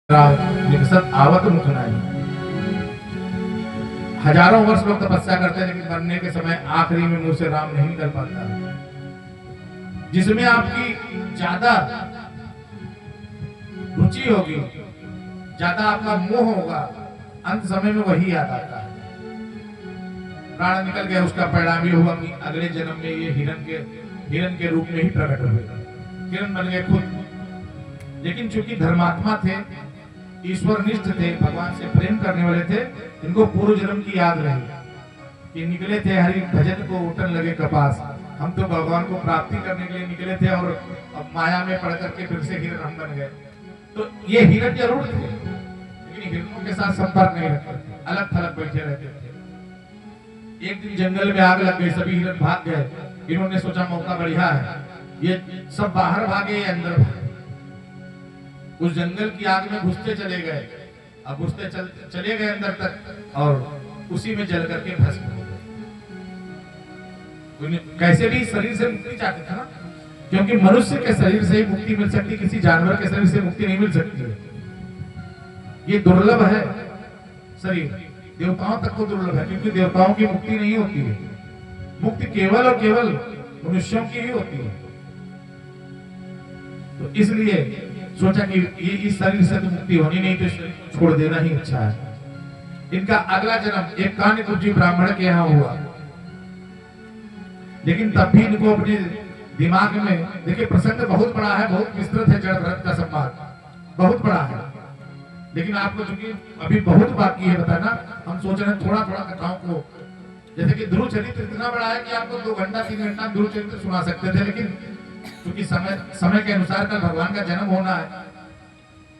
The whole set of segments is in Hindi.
निकसत आवत मुख नहीं। हजारों वर्ष लोग तपस्या करते हैं लेकिन मरने के समय आखिरी में मुंह से राम नहीं निकल पाता। जिसमें आपकी ज्यादा रुचि होगी, ज्यादा आपका मोह होगा, अंत समय में वही याद आता है। प्राण निकल गया, उसका परिणाम ये हुआ कि अगले जन्म में ये हिरण के रूप में ही प्रकट हुए, हिरण बन गए खुद। लेकिन चूंकि धर्मात्मा थे, ईश्वर निष्ठ थे, भगवान से प्रेम करने वाले थे, इनको पूर्व जन्म की याद रही कि निकले थे हरि भजन को उठन लगे कपास। हम तो भगवान को प्राप्ति करने के लिए निकले थे और अब माया में पड़ करके फिर से हिरण हम बन गए। तो ये हिरण जरूर थे लेकिन हिरणों के साथ संपर्क नहीं रखते थे, अलग थलग बैठे रहते थे। एक दिन जंगल में आग लग गई, सभी हिरण भाग गए। इन्होंने सोचा मौका बढ़िया है, ये सब बाहर भागे या अंदर भागे। उस जंगल की आग में घुसते चले गए, अब घुसते चले गए अंदर तक और उसी में जल करके भस्म हो गए। कैसे भी शरीर से मुक्ति चाहते थे ना, क्योंकि मनुष्य के शरीर से ही मुक्ति मिल सकती, किसी जानवर के शरीर से मुक्ति नहीं मिल सकती है। ये दुर्लभ है शरीर, देवताओं तक को दुर्लभ है, क्योंकि देवताओं की मुक्ति नहीं होती है। मुक्ति केवल और केवल मनुष्यों की ही होती है। तो इसलिए सोचा कि ये इस शरीर से तो मुक्ति होनी नहीं, तो छोड़ देना ही अच्छा है। इनका अगला जन्म एक कान्यकुब्जी ब्राह्मण के यहाँ हुआ, लेकिन तब भी इनको अपने दिमाग में, देखिए प्रसंग बहुत बड़ा है, बहुत विस्तृत है, जड़ भरत का संवाद बहुत बड़ा है, लेकिन आपको चूंकि अभी बहुत बाकी है बताना, हम सोच रहे हैं थोड़ा थोड़ा कथाओं को, जैसे कि ध्रुव चरित्र इतना बड़ा है कि आपको 2 घंटा 3 घंटा ध्रुव चरित्र सुना सकते थे, लेकिन क्योंकि समय के अनुसार कल भगवान का जन्म होना है।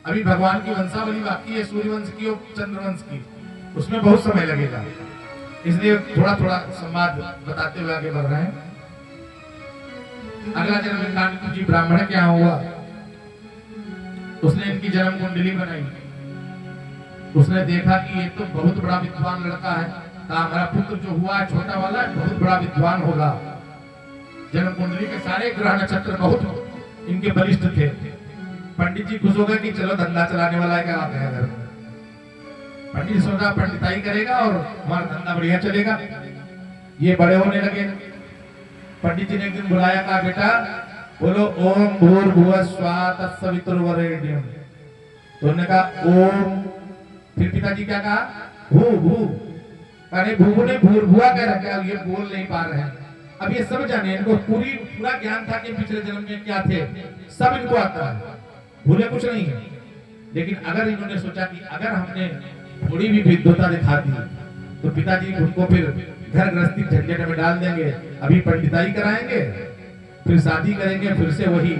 अभी भगवान की वंशावली बाकी है, सूर्यवंश की और चंद्रवंश की, उसमें बहुत समय लगेगा, इसलिए थोड़ा थोड़ा संवाद बताते हुए आगे बढ़ रहे हैं। अगला जन्म कान्यकुब्जी ब्राह्मण के यहाँ हुआ। उसने इनकी जन्म कुंडली बनाई। उसने देखा कि ये तो बहुत बड़ा विद्वान लड़का है, कहा हमारा पुत्र जो हुआ है छोटा वाला बहुत बड़ा विद्वान होगा। जन्म कुंडली के सारे ग्रह नक्षत्र बहुत इनके बलिष्ठ थे। पंडित जी खुश हो गए कि चलो धंधा चलाने वाला है, क्या बात है घर में। पंडित जी सोचा पंडिताई करेगा और हमारा धंधा बढ़िया चलेगा। ये बड़े होने लगे। पंडित जी ने एक दिन बुलाया, कहा बेटा बोलो ओम भूर्भुवः स्वः तत्सवितुर्वरेण्यम्। तो उन्होंने कहा ओम, फिर पिताजी क्या कहा, भू भू, अरे भू ने भूर्भुआ कह रखा, ये बोल नहीं पा रहे हैं। अब ये सब जाने, इनको पूरा ज्ञान था कि पिछले जन्म में क्या थे, सब इनको आता है, भूले कुछ नहीं है। लेकिन अगर इन्होंने सोचा कि अगर हमने थोड़ी भी विद्वता दिखा दी तो पिताजी उनको फिर घर गृहस्थी झंझट में डाल देंगे, अभी पंडिताई कराएंगे, फिर शादी करेंगे, फिर से वही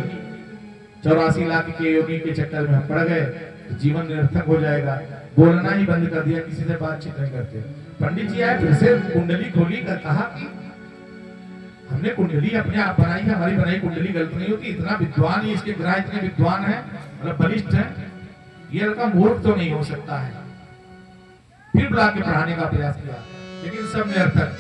84 लाख के योगी के चक्कर में हम पड़ गए, तो जीवन निरर्थक हो जाएगा। बोलना ही बंद कर दिया, किसी से बातचीत नहीं करते। पंडित जी आए, फिर से कुंडली खोली, कहा कि हमने कुंडली अपने आप बनाई है, हमारी बनाई कुंडली गलत नहीं होती। इतना विद्वान है, इसके ग्रह इतने विद्वान है, मतलब बलिष्ठ है, ये लड़का मूर्ख तो नहीं हो सकता है। फिर बुला के पढ़ाने का प्रयास किया, लेकिन सब निरर्थक।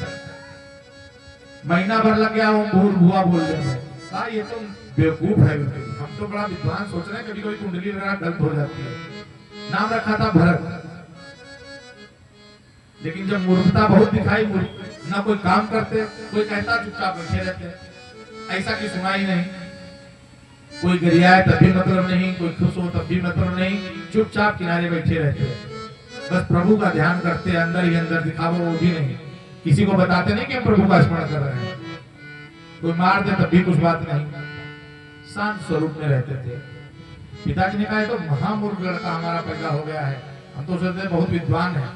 महीना भर लग गया, वो भूर्भुआ बोल रहे हैं, कहा ये तो बेवकूफ है, हम तो बड़ा विद्वान सोच रहे हैं, कभी कोई कुंडली वगैरह गलत हो जाती है। नाम रखा था भरत, लेकिन जब मूर्खता बहुत दिखाई, ना कोई काम करते, कोई कहता चुपचाप बैठे रहते, ऐसा कि सुना ही नहीं। कोई गरियाए तब भी मतलब नहीं, कोई खुश हो तब भी मतलब नहीं, चुपचाप किनारे बैठे रहते, बस प्रभु का ध्यान करते, अंदर ही अंदर दिखावो वो भी नहीं, किसी को बताते नहीं कि हम प्रभु का स्मरण कर रहे हैं। कोई मार दे तब भी कुछ बात नहीं, शांत स्वरूप में रहते थे। पिताजी ने कहा तो महामूर्ख लड़का हमारा पैदा हो गया है, हम तो सोचते बहुत विद्वान है।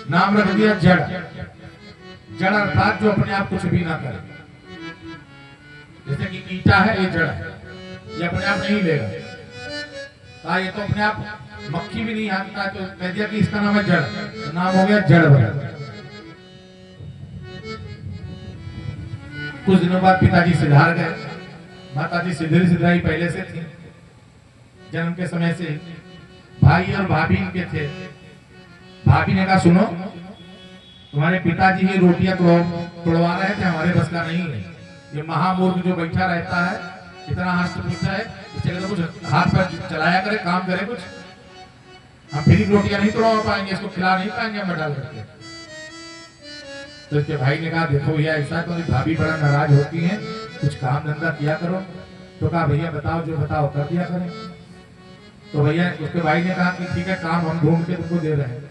नाम रख दिया जड़। जड़ अर्थात जो अपने आप कुछ भी ना करे, जैसे कि ईटा है, ये जड़ है, ये अपने आप नहीं लेगा। कहा ये तो अपने आप मक्खी भी नहीं हाँकता, तो कह दिया कि इसका नाम है जड़, तो नाम हो गया जड़ भरत। कुछ दिनों बाद पिताजी सिधार गए, माताजी सिधरी सिधराई पहले से थी, जन्म के समय से। भाई और भाभी इनके थे। भाभी ने कहा सुनो, तुम्हारे पिताजी ही रोटियां तोड़वा रहे थे, हमारे बस का नहीं है। ये महामूर्ख जो बैठा रहता है, इतना हस्त पूछता है, तो कुछ हाथ पर चलाया करे, काम करे कुछ। हम फ्री रोटियां नहीं तोड़वा पाएंगे, इसको खिला नहीं पाएंगे हम डाल करके। तो इसके भाई ने कहा देखो भैया ऐसा तो भाभी बड़ा नाराज होती हैं, कुछ काम धंधा किया करो। तो कहा भैया बताओ, जो बताओ कर दिया करें। तो भैया उसके भाई ने कहा कि ठीक है, काम हम ढूंढ के तुमको दे रहे हैं।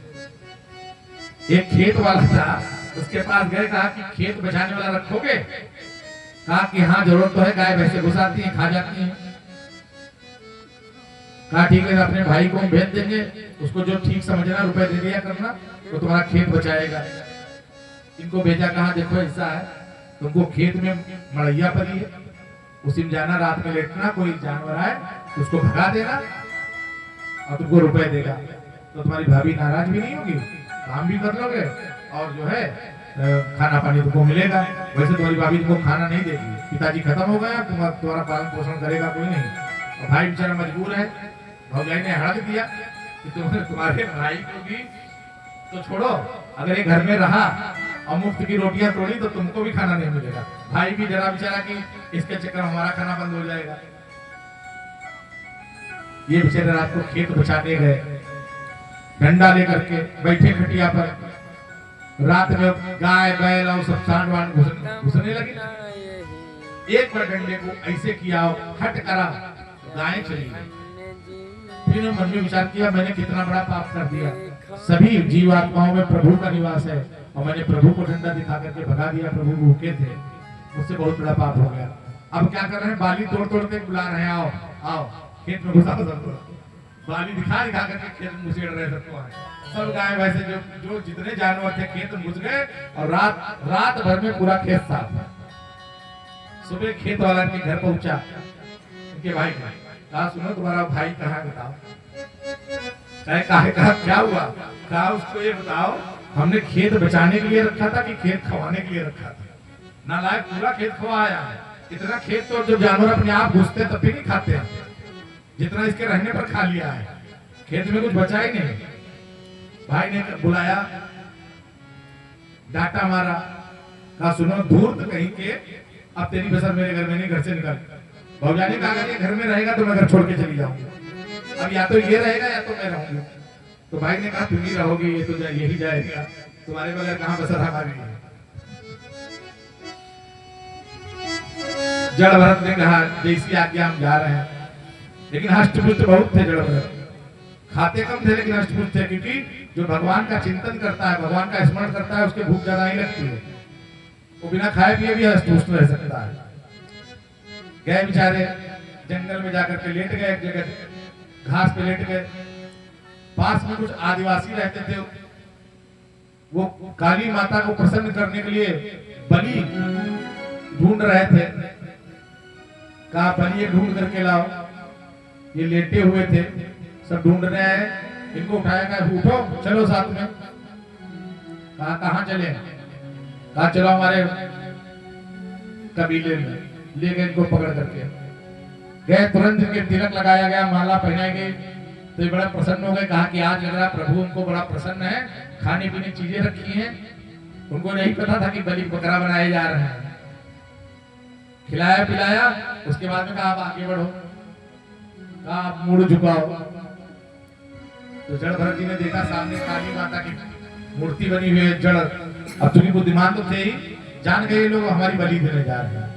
एक खेत वाला था, उसके पास गए, कहा कि खेत बचाने वाला रखोगे? कहा कि हाँ जरूरत तो है, गाय भैंसे घुस आती हैं, खा जाती हैं। कहा ठीक है, अपने भाई को भेज देंगे, उसको जो ठीक समझना रुपए दे दिया करना, तो तुम्हारा खेत बचाएगा। इनको भेजा, कहा देखो ऐसा है, तुमको खेत में मड़ैया पड़ी है, उसी में जाना, रात में लेटना, कोई जानवर आए उसको भगा देना और तुमको रुपए देगा। तो तुम्हारी भाभी नाराज भी नहीं होगी, काम भी कर लोगे और जो है खाना पानी तुमको मिलेगा। वैसे तुम्हारी भाभी तुमको खाना नहीं देगी, पिताजी खत्म हो गया, तुम्हारा पालन पोषण करेगा कोई नहीं। और भाई बेचारा मजबूर है, भौजाई ने हड़क दिया कि तुम्हारे भाई को भी तो छोड़ो, अगर ये घर में रहा और मुफ्त की रोटियां तोड़ी तो तुमको भी खाना नहीं मिलेगा। भाई भी जरा बेचारा कि इसके चक्कर हमारा खाना बंद हो जाएगा। ये बेचारे रात को खेत बचाने गए, डंडा लेकर के बैठे खटिया पर, रात में गाय बैल और सब सांड वांड घुसने लगे। एक बार डंडे को ऐसे किया, हट करा, गाय चली। फिर मन में विचार किया, मैंने कितना बड़ा पाप कर दिया। सभी जीवात्माओं में प्रभु का निवास है और मैंने प्रभु को डंडा दिखा करके भगा दिया। प्रभु भूखे थे, मुझसे बहुत बड़ा पाप हो गया। अब क्या कर रहे हैं, बाली तोड़ तोड़ के बुला रहे हैं, आओ आओ खेत में घुसा दो। बाली दिखा दिखा करके खेत में घुसेड़ रहे सबको। सब गाय वैसे जो जितने जानवर थे खेत में घुस गए और रात भर में पूरा खेत साफ। सुबह खेत वाला के घर पहुंचा, उनके भाई कहा सुनो तुम्हारा भाई कहाँ, बताओ। कहा क्या हुआ? कहा उसको ये बताओ, हमने खेत बचाने के लिए रखा था कि खेत खवाने के लिए रखा था? नालायक, पूरा खेत खवाया है। इतना खेत तो जब जानवर अपने आप घुसते तब भी नहीं खाते हैं, जितना इसके रहने पर खा लिया है। खेत में कुछ बचा ही नहीं। भाई ने बुलाया, डांटा मारा, कहा सुनो धूर्त कहीं के, अब तेरी बसर मेरे घर में नहीं, घर से निकल। भौजा ने कहा ये घर में रहेगा तो मैं घर छोड़ के चली जाऊंगी, अब या तो ये रहेगा या तो मैं रहूंगी। तो भाई ने कहा तुम ही रहोगी, ये तो यही जाएगा, तुम्हारे बगैर कहां बसर हमारी है। जड़ भरत ने कहा जैसी आज्ञा हम जा रहे हैं। लेकिन हष्टपुष्ट बहुत थे जड़ भरत, खाते कम थे लेकिन हष्टपुष्ट थे, क्योंकि जो भगवान का चिंतन करता है, भगवान का स्मरण करता है, उसके भूख ज्यादा नहीं लगती है, वो बिना खाए पिए भी हष्टपुष्ट रह सकता है। गए बेचारे जंगल में जाकर के लेट गए, एक जगह घास पे लेट गए। पास में कुछ आदिवासी रहते थे, वो काली माता को प्रसन्न करने के लिए बलि ढूंढ रहे थे। कहा बलि ढूंढ करके लाओ। ये लेटे हुए थे, सब ढूंढ रहे हैं, इनको उठाया, कहा उठो चलो साथ में। कहा कहाँ चले? कहा चलो हमारे कबीले में। ले गए इनको पकड़ करके, गए, तुरंत इनके तिलक लगाया गया, माला पहनाई गई। तो ये बड़ा प्रसन्न हो गए, कहा कि आज लग रहा प्रभु उनको बड़ा प्रसन्न है, खाने पीने चीजें रखी हैं। उनको नहीं पता था कि बलि बकरा बनाए जा रहे हैं। खिलाया पिलाया, उसके बाद में कहा आप आगे बढ़ो, कहा आप मुड़ झुकाओ। तो जड़ भरत जी ने देखा सामने काली माता की मूर्ति बनी हुई है, जड़। अब चूंकि बुद्धिमान तो थे ही, जान गए लोग हमारी बलि देने जा रहे हैं।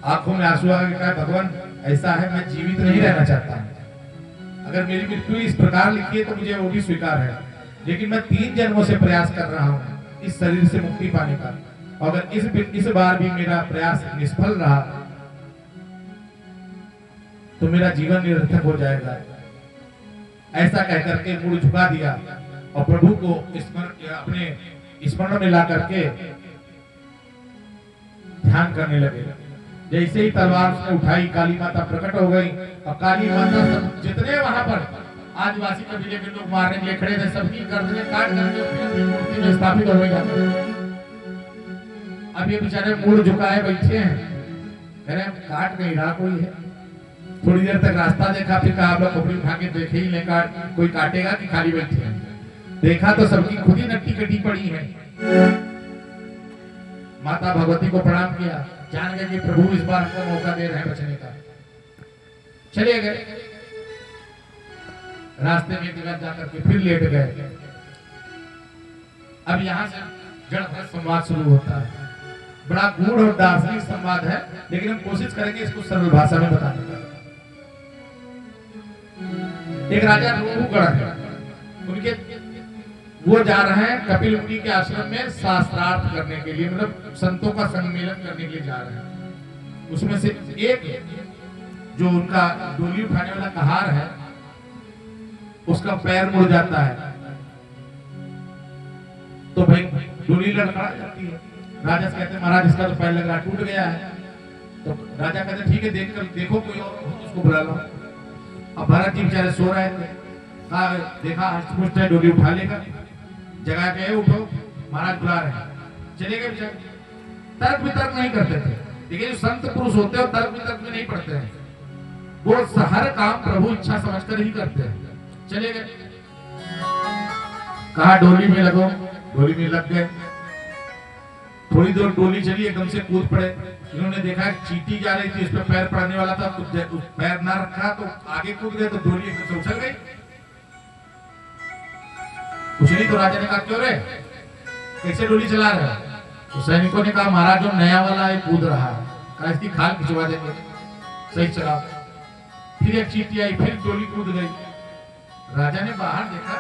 आंखों में आंसू आ गए, कहा भगवान ऐसा है, मैं जीवित नहीं रहना चाहता, अगर मेरी मृत्यु इस प्रकार लिखी है तो मुझे वो भी स्वीकार है, लेकिन मैं 3 जन्मों से प्रयास कर रहा हूँ इस शरीर से मुक्ति पाने का। अगर इस बार भी मेरा प्रयास निष्फल रहा तो मेरा जीवन निरर्थक हो जाएगा। ऐसा कहकर के मुड़ झुका दिया और प्रभु को अपने स्मरण में ला करके ध्यान करने लगे। जैसे ही तलवार उसने उठाई, काली माता प्रकट हो गई और काली माता सब जितने वहां पर आदिवासी कबीले के लोग मारने के लिए खड़े थे, सबकी गर्दनें काट करके अपनी मूर्ति में स्थापित हो गई। अब ये बेचारे मुड़ झुकाए बैठे हैं, कह रहे काट नहीं रहा कोई है। थोड़ी देर तक रास्ता देखा, फिर कहा आप लोग खोपड़ी उठा के देखे ही नहीं, कोई काटेगा कि खाली बैठे हैं। देखा तो सबकी खुद ही नट्टी कटी पड़ी है। माता भगवती को प्रणाम किया, जान गए कि प्रभु इस बार हमको मौका दे रहे हैं बचने का। चले गए। रास्ते में एक जगह जाकर के फिर लेट गए। अब यहाँ से जड़ भरत संवाद शुरू होता है। बड़ा गूढ़ और दार्शनिक संवाद है, लेकिन हम कोशिश करेंगे इसको सरल भाषा में बताने का। एक राजा रोहूगढ़ है, उनके वो जा रहे हैं कपिल मुनि के आश्रम में शास्त्रार्थ करने के लिए, मतलब संतों का सम्मेलन करने के लिए जा रहे हैं। उसमें से एक जो उनका डोली उठाने वाला कहार है, उसका पैर मुड़ जाता है, तो भाई डोली लड़खड़ा जाती है। राजा से कहते हैं महाराज इसका तो पैर लग रहा है, टूट गया है। तो राजा कहते ठीक है, देखो कोई और हो तो उसको बुला लो। अब भरत जी बेचारे सो रहे थे, कहा देखा हष्टपुष्ट है, डोली उठा लेगा। जगह गए, उठो, महाराज बुला रहे हैं, चले गए बेचारे। तर्क वितर्क नहीं करते थे, लेकिन जो संत पुरुष होते हैं तर्क वितर्क में नहीं पड़ते हैं, वो हर काम प्रभु इच्छा समझकर ही करते हैं। चले गए, कहा डोली में लगो, डोली में लग गए। थोड़ी देर डोली चली, एकदम से कूद पड़े। इन्होंने देखा चींटी जा रही थी, उस पर पैर पड़ने वाला था, तो पैर ना रखा तो आगे कूद गए, तो डोली एकदम से उछल गई। उछली तो राजा ने कहा क्यों रे, कैसे डोली चला रहे हो? तो सैनिकों ने कहा महाराज जो नया वाला है कूद रहा है, कहा इसकी खाल खिंचवा देंगे, सही चला। फिर एक चींटी आई, फिर डोली कूद गई। राजा ने बाहर देखा,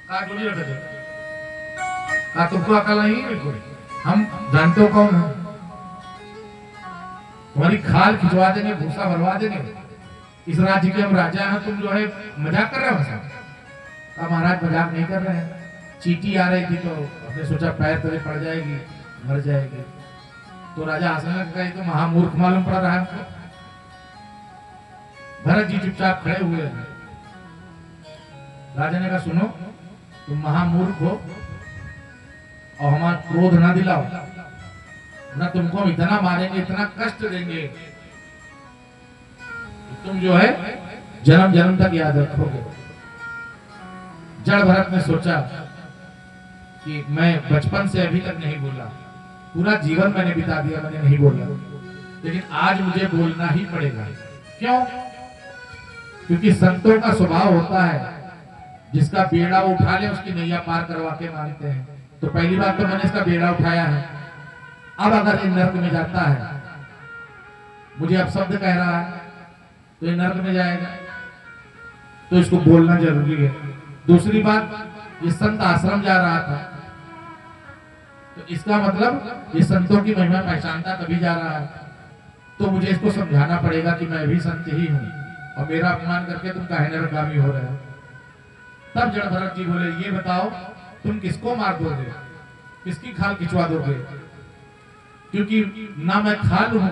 कहा डोली रख दे। कहा तुमको अकल नहीं है? बिल्कुल, हम जानते हो कौन है, तुम्हारी खाल खिंचवा देंगे, भूसा भरवा देंगे, इस राज्य के हम राजा हैं, तुम जो है मजाक कर रहे हो साहब? कहा महाराज मजाक नहीं कर रहे हैं, चींटी आ रही थी तो हमने सोचा पैर तले पड़ जाएगी, मर जाएगी। तो राजा हंसने लगा, तो महामूर्ख मालूम पड़ रहा है हमको। भरत जी चुपचाप खड़े हुए हैं। राजा ने कहा सुनो, तुम महामूर्ख हो और हमारा क्रोध ना दिलाओ, ना तुमको हम इतना मारेंगे, इतना कष्ट देंगे, तुम जो है जन्म जन्म तक याद रखोगे। जड़ भरत ने सोचा कि मैं बचपन से अभी तक नहीं बोला, पूरा जीवन मैंने बिता दिया, मैंने नहीं बोला, लेकिन आज मुझे बोलना ही पड़ेगा। क्यों? क्योंकि संतों का स्वभाव होता है जिसका बेड़ा उठा ले उसकी नैया पार करवा के मानते हैं। तो पहली बात तो मैंने इसका बेड़ा उठाया है, अब अगर ये नर्क में जाता है, मुझे अब शब्द कह रहा है तो ये नर्क में जाएगा, तो इसको बोलना जरूरी है। दूसरी बात, ये संत आश्रम जा रहा था, तो इसका मतलब ये संतों की महिमा पहचानता तभी जा रहा है, तो मुझे इसको समझाना पड़ेगा कि मैं भी संत ही हूँ और मेरा अपमान करके तुम काहे नरगामी हो रहे हो। तब जड़ भरत जी बोले ये बताओ तुम किसको मार दोगे, किसकी खाल खिंचवा दोगे? क्योंकि ना मैं खाल हूं,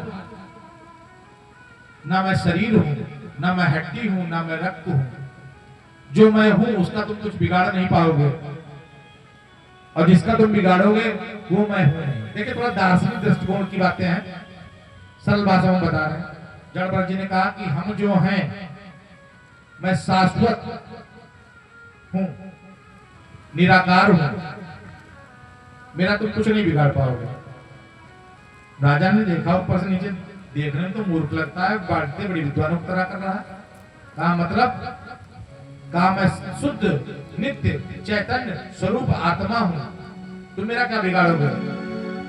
ना मैं शरीर हूं, ना मैं हड्डी हूं, ना मैं रक्त हूं। जो मैं हूं उसका तुम कुछ बिगाड़ नहीं पाओगे, और जिसका तुम बिगाड़ोगे वो मैं हूं नहीं। देखिए थोड़ा दार्शनिक दृष्टिकोण की बातें हैं, सरल भाषा में बता रहे हैं। जड़ भरत जी ने कहा कि हम जो हैं, मैं शाश्वत हूं, निराकार हूं, मेरा तुम कुछ नहीं बिगाड़ पाओगे। राजा ने देखा ऊपर से नीचे, देखने में तो मूर्ख लगता है, बांटते बड़ी विद्वानों की तरह कर रहा है। कहा मतलब? कहा मैं शुद्ध नित्य चैतन्य स्वरूप आत्मा हूं, तुम मेरा क्या बिगाड़ोगे?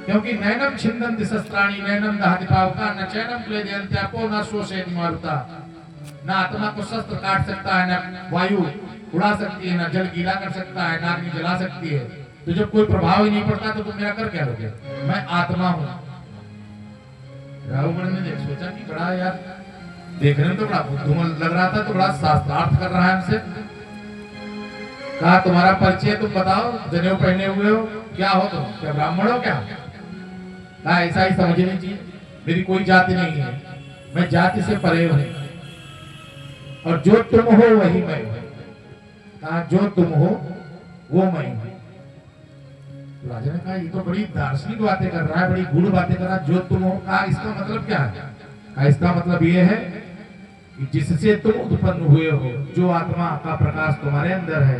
क्योंकि नैनम छिन्दन्ति शस्त्राणि नैनम दहति पावका न चैनम क्लेदयन्ति आपो न शोषयति मारुता। न आत्मा को शस्त्र काट सकता है, न वायु उड़ा सकती है, न जल गीला कर सकता है, न अग्नि जला सकती है। तो जब कोई प्रभाव ही नहीं पड़ता तो तुम मेरा कर क्या लोगे? मैं आत्मा हूं। राहुगण ने देख सोचा कि बड़ा यार देखने में तो बड़ा बुद्धिमान लग रहा था, तो बड़ा शास्त्रार्थ कर रहा है हमसे। कहा तुम्हारा परिचय तुम बताओ, जनेऊ पहने हुए हो, क्या हो तुम? क्या ब्राह्मण हो क्या? कहा ऐसा ही समझनी चाहिए, मेरी कोई जाति नहीं है, मैं जाति से परे हूं, और जो तुम हो वही मैं हूं। कहा जो तुम हो वो मैं हूं। राजा ने कहा ये तो बड़ी दार्शनिक बातें कर रहा है, बड़ी गूढ़ बातें कर रहा है, जो तुम हो। कहा इसका मतलब क्या है? कहा इसका मतलब ये है कि जिससे तुम उत्पन्न हुए हो, जो आत्मा का प्रकाश तुम्हारे अंदर है,